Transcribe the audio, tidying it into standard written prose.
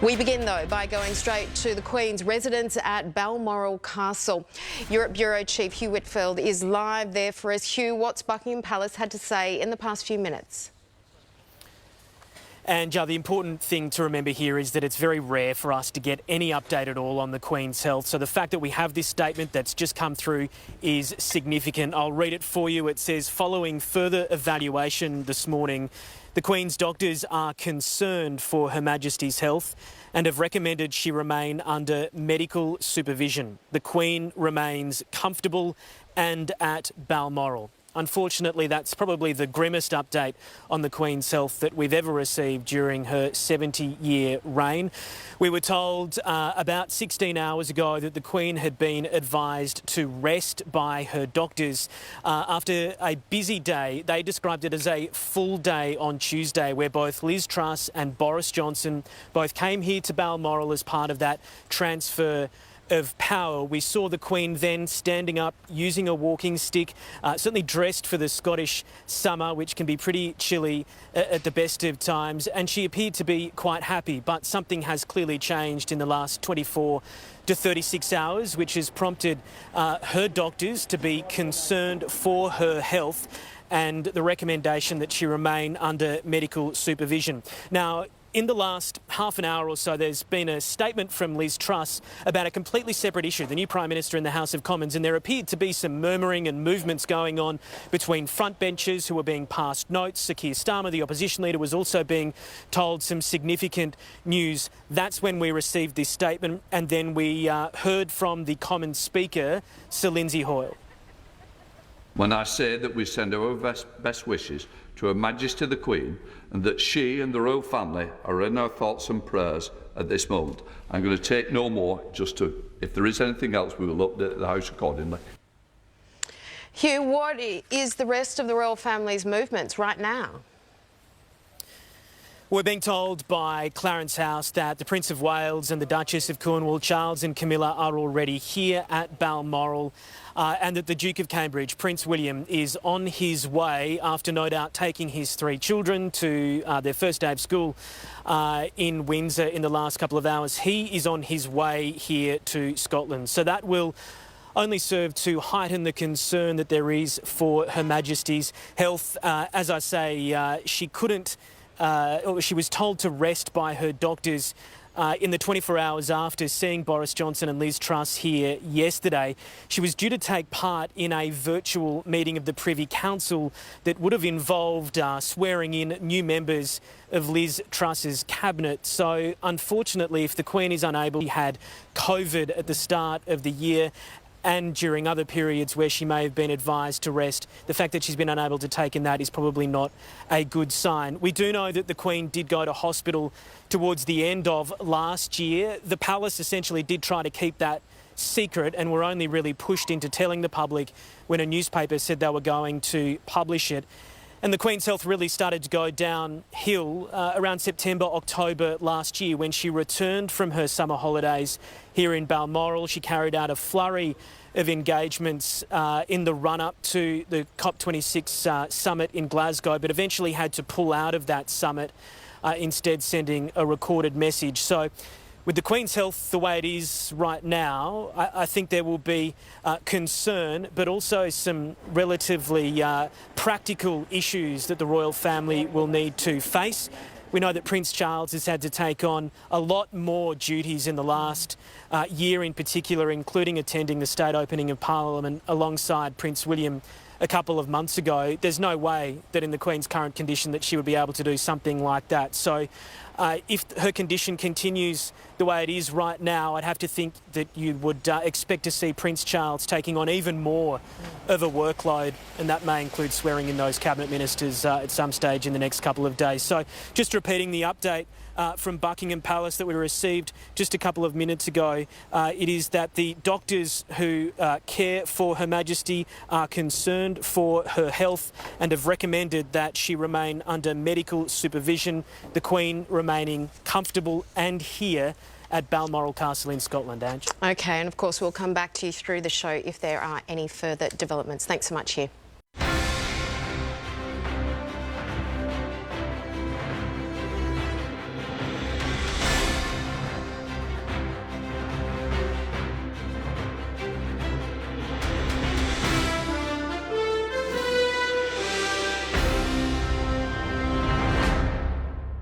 We begin, though, by going straight to the Queen's residence at Balmoral Castle. Europe Bureau Chief Hugh Whitfield is live there for us. Hugh, what's Buckingham Palace had to say in the past few minutes? And the important thing to remember here is that it's very rare for us to get any update at all on the Queen's health. So the fact that we have this statement that's just come through is significant. I'll read it for you. It says, following further evaluation this morning, the Queen's doctors are concerned for Her Majesty's health and have recommended she remain under medical supervision. The Queen remains comfortable and at Balmoral. Unfortunately, that's probably the grimmest update on the Queen's health that we've ever received during her 70-year reign. We were told about 16 hours ago that the Queen had been advised to rest by her doctors after a busy day. They described it as a full day on Tuesday, where both Liz Truss and Boris Johnson both came here to Balmoral as part of that transfer of power. We saw the Queen then standing up, using a walking stick, certainly dressed for the Scottish summer, which can be pretty chilly at the best of times, and she appeared to be quite happy. But something has clearly changed in the last 24 to 36 hours, which has prompted her doctors to be concerned for her health and the recommendation that she remain under medical supervision. Now, in the last half an hour or so, there's been a statement from Liz Truss about a completely separate issue, the new Prime Minister in the House of Commons, and there appeared to be some murmuring and movements going on between frontbenchers who were being passed notes. Sir Keir Starmer, the opposition leader, was also being told some significant news. That's when we received this statement, and then we heard from the Commons Speaker, Sir Lindsay Hoyle. When I say that we send our best wishes to Her Majesty the Queen and that she and the royal family are in our thoughts and prayers at this moment, I'm going to take no more. If there is anything else, we will update the House accordingly. Hugh, what is the rest of the royal family's movements right now? We're being told by Clarence House that the Prince of Wales and the Duchess of Cornwall, Charles and Camilla, are already here at Balmoral, and that the Duke of Cambridge, Prince William, is on his way after no doubt taking his three children to their first day of school in Windsor in the last couple of hours. He is on his way here to Scotland. So that will only serve to heighten the concern that there is for Her Majesty's health. As I say, she was told to rest by her doctors in the 24 hours after seeing Boris Johnson and Liz Truss here yesterday. She was due to take part in a virtual meeting of the Privy Council that would have involved swearing in new members of Liz Truss's cabinet. So unfortunately, if the Queen is unable, she had COVID at the start of the year and during other periods where she may have been advised to rest. The fact that she's been unable to take in that is probably not a good sign. We do know that the Queen did go to hospital towards the end of last year. The palace essentially did try to keep that secret and were only really pushed into telling the public when a newspaper said they were going to publish it. And the Queen's health really started to go downhill around September, October last year when she returned from her summer holidays here in Balmoral. She carried out a flurry of engagements in the run-up to the COP26 summit in Glasgow, but eventually had to pull out of that summit, instead sending a recorded message. So with the Queen's health the way it is right now, I think there will be concern, but also some relatively practical issues that the royal family will need to face. We know that Prince Charles has had to take on a lot more duties in the last year in particular, including attending the state opening of Parliament alongside Prince William a couple of months ago. There's no way that in the Queen's current condition that she would be able to do something like that. So if her condition continues the way it is right now, I'd have to think that you would expect to see Prince Charles taking on even more of a workload, and that may include swearing in those cabinet ministers at some stage in the next couple of days. So just repeating the update from Buckingham Palace that we received just a couple of minutes ago, it is that the doctors who care for Her Majesty are concerned for her health and have recommended that she remain under medical supervision, the Queen remaining comfortable and here at Balmoral Castle in Scotland, Ange. OK, and of course we'll come back to you through the show if there are any further developments. Thanks so much, Hugh.